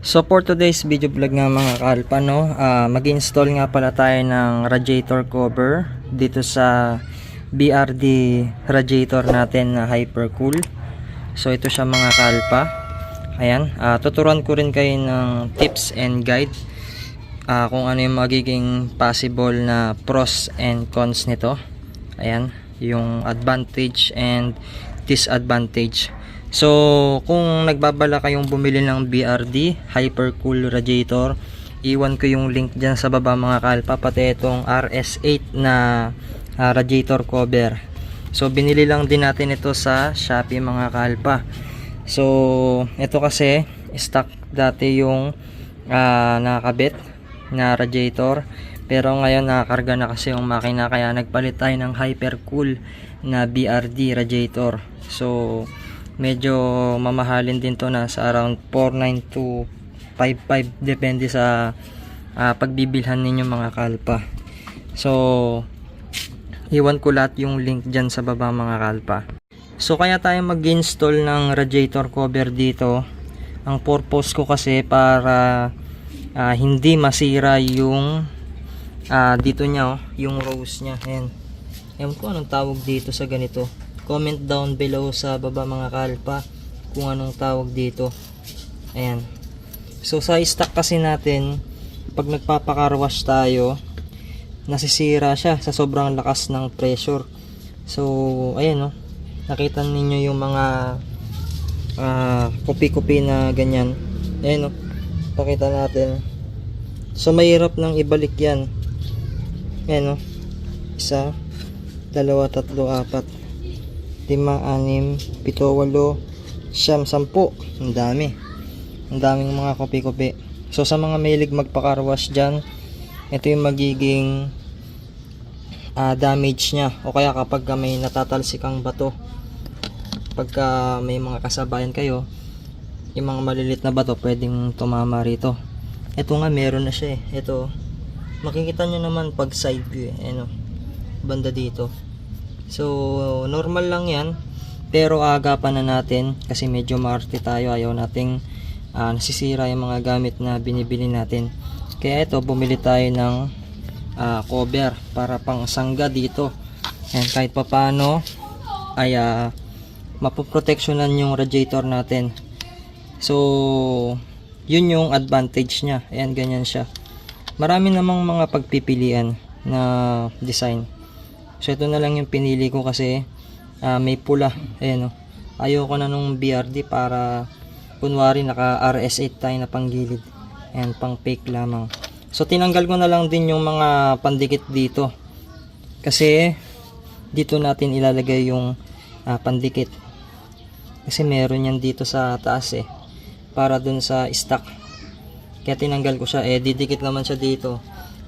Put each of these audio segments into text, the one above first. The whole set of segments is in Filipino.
So for today's video vlog nga mga kalpa, no, mag-install nga pala tayo ng radiator cover dito sa BRD radiator natin na Hypercool. So ito siya mga kalpa. Ayan, tuturuan ko rin kayo ng tips and guide kung ano yung magiging possible na pros and cons nito. Ayan, yung advantage and disadvantage. So, kung nagbabala kayong bumili ng BRD Hypercool radiator, iwan ko yung link dyan sa baba mga kalpa, pati itong RS8 na radiator cover. So, binili lang din natin ito sa Shopee mga kalpa. So, ito kasi stock dati yung nakakabit na radiator, pero ngayon nakakarga na kasi yung makina, kaya nagpalit tayo ng Hypercool na BRD radiator. So, medyo mamahalin din to, na sa around 4.9 to 5.5 depende sa pagbibilhan ninyo mga kalpa. So iwan ko lahat yung link dyan sa baba mga kalpa. So kaya tayo mag-install ng radiator cover dito. Ang purpose ko kasi para hindi masira yung dito nya, yung rose nya. Ayan, ewan ko anong tawag dito sa ganito. Comment down below sa baba mga kalpa kung anong tawag dito. Ayan. So sa stock kasi natin, pag nagpapakarwash tayo, nasisira siya sa sobrang lakas ng pressure. So ayan, no, nakita ninyo yung mga kupi-kupi na ganyan. Ayan, no, pakita natin. So mahirap nang ibalik yan. Ayan, no, 1, 2, 3, 4, 5, 6, 7, 8, 9, 10. Ang dami. Ang daming mga kopi-kopi. So sa mga mahilig magpakarwash dyan, ito yung magiging damage nya. O kaya kapag may natatalsikang bato, pagka may mga kasabayan kayo, yung mga malilit na bato pwedeng tumama rito. Ito nga meron na siya eh. Ito, makikita nyo naman pag side view eh. Ano, banda dito. So normal lang yan, pero agapan na natin kasi medyo maarte tayo. Ayaw nating nasisira yung mga gamit na binibili natin. Kaya ito, bumili tayo ng cover para pang sangga dito. And kahit papano ay mapoproteksyonan yung radiator natin. So yun yung advantage nya. Ayan, ganyan siya. Marami namang mga pagpipilian na design. So ito na lang yung pinili ko kasi may pula. Ayan, oh. Ayoko na nung BRD para kunwari naka RS8 tayo na panggilid. Ayan, pang fake lamang. So tinanggal ko na lang din yung mga pandikit dito. Kasi dito natin ilalagay yung pandikit. Kasi meron yan dito sa taas eh. Para dun sa stock. Kaya tinanggal ko siya. Didikit naman siya dito.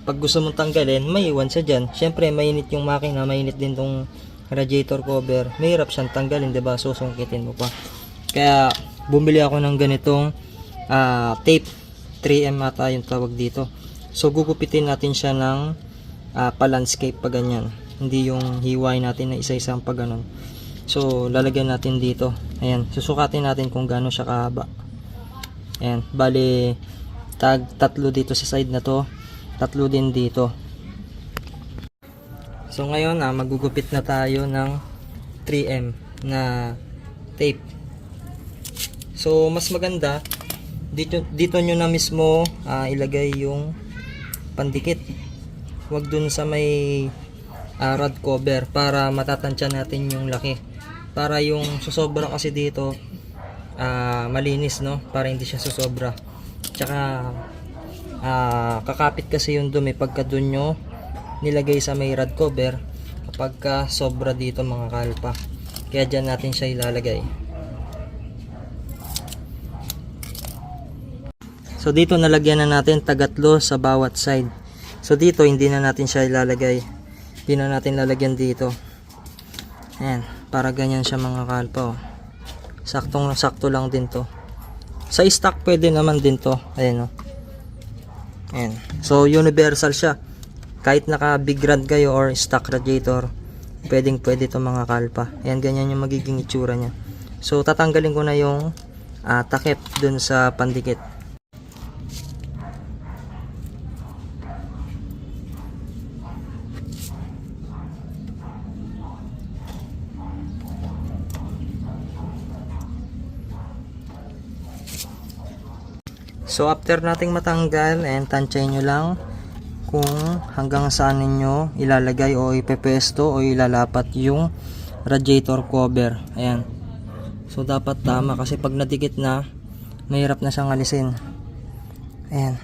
Pag gusto mong tanggalin, may iwan siya dyan. Syempre, mainit yung makina, mainit din tong radiator cover. Mahirap siyang tanggalin, diba? Susungkitin mo pa. Kaya, bumili ako ng ganitong tape. 3M ata yung tawag dito. So, gugupitin natin siya ng pa-landscape pa ganyan. Hindi yung hiway natin na isa-isang pa ganon. So, lalagyan natin dito. Ayan, susukatin natin kung gano'n siya kahaba. Ayan, bali, tatlo dito sa side na to. Tatlo din dito. So ngayon magugupit na tayo ng 3M na tape. So mas maganda dito nyo na mismo ilagay yung pandikit. Huwag dun sa may rod cover para matatansya natin yung laki. Para yung susobra kasi dito malinis, no? Para hindi siya susobra. Tsaka kakapit kasi yung dumi pagka dun nyo nilagay sa may rod cover kapag sobra dito mga kalpa. Kaya dyan natin siya ilalagay. So dito nalagyan na natin tagatlo sa bawat side. So dito hindi na natin siya ilalagay. Hindi na natin lalagyan dito. Ayan, para ganyan siya mga kalpa, oh. Saktong sakto lang din to. Sa stock pwede naman din to. Ayan, oh. Ayan. So universal siya. Kahit naka big rod kayo or stock radiator, pwedeng pwede to mga kalpa. Ayan, ganyan yung magiging itsura nya. So tatanggalin ko na yung takip dun sa pandikit. So after nating matanggal, and tansyahin nyo lang kung hanggang saan ninyo ilalagay o ipepesto o ilalapat yung radiator cover. Ayan. So dapat tama kasi pag nadikit na, mahirap na siyang alisin. Ayan.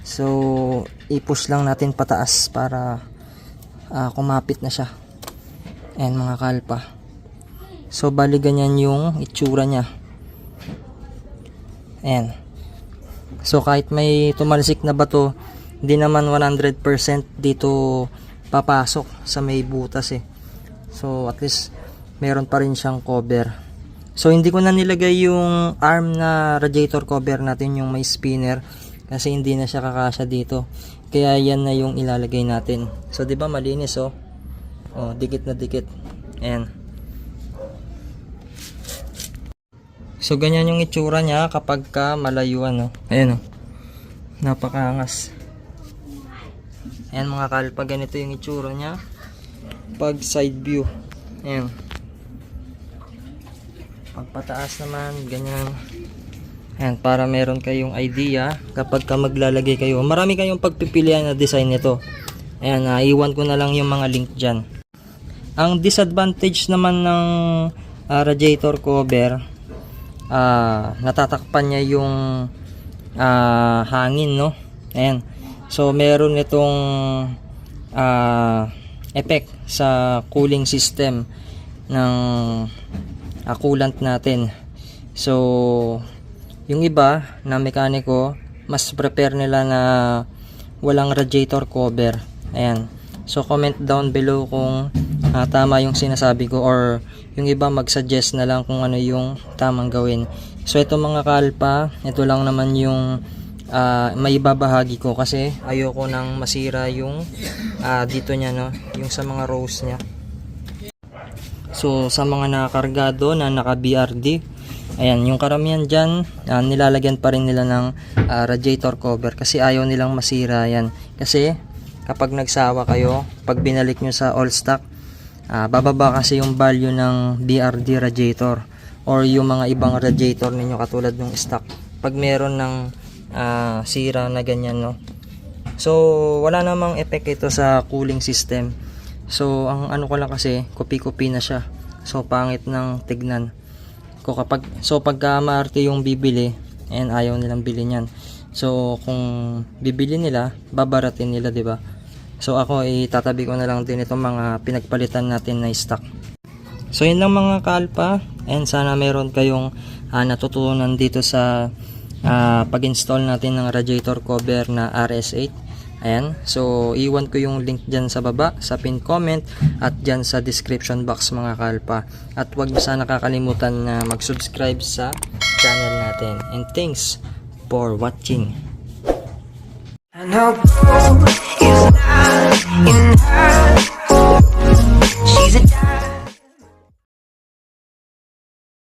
So i-push lang natin pataas para kumapit na siya. Ayan mga kalpa. So bali ganyan yung itsura niya. Ayan. So kahit may tumalsik na bato, hindi naman 100% dito papasok sa may butas eh. So at least meron pa rin siyang cover. So hindi ko na nilagay yung arm na radiator cover natin, yung may spinner, kasi hindi na siya kakasya dito. Kaya yan na yung ilalagay natin. So 'di ba malinis oh. Oh, dikit na dikit. Ayan. So ganyan yung itsura niya kapag ka malayuan no. Ayan oh. Napakaangas. Ayan mga kalpa, ganito yung itsura niya pag side view. Ayan. Pagpataas naman, ganyan. Ayan, para meron kayong idea kapag ka maglalagay kayo. Marami kayong pagpipilian na design nito. Ayan, iwan ko na lang yung mga link dyan. Ang disadvantage naman ng radiator cover, natatakpan niya yung hangin, no? Ayan. So meron itong effect sa cooling system ng coolant natin. So yung iba na mekaniko, mas prepare nila na walang radiator cover. Ayan. So comment down below kung tama yung sinasabi ko, or yung iba mag-suggest na lang kung ano yung tamang gawin. So ito mga kalpa, ito lang naman yung may babahagi ko kasi ayoko nang masira yung dito niya, no, yung sa mga rows niya. So sa mga nakakargado na naka BRD, ayan, yung karamihan dyan, nilalagyan pa rin nila ng radiator cover kasi ayaw nilang masira yan. Kasi kapag nagsawa kayo, pag binalik nyo sa all stock, bababa kasi yung value ng BRD radiator or yung mga ibang radiator ninyo katulad ng stock pag meron ng sira na ganyan, no. So wala namang effect ito sa cooling system. So ang ano ko lang kasi, kopi-kopi na siya. So pangit ng tignan ko kapag, so pagka maarte yung bibili and ayaw nilang bilhin yan. So kung bibili nila, babaratin nila, 'di ba? So ako itatabi ko na lang din itong mga pinagpalitan natin na stock. So yun lang mga kalpa, and sana meron kayong natutunan dito sa pag-install natin ng radiator cover na RS8. Ayan, so iwan ko yung link dyan sa baba, sa pin comment, at dyan sa description box mga kalpa. At huwag nyo sana kakalimutan na mag-subscribe sa channel natin. And thanks for watching. And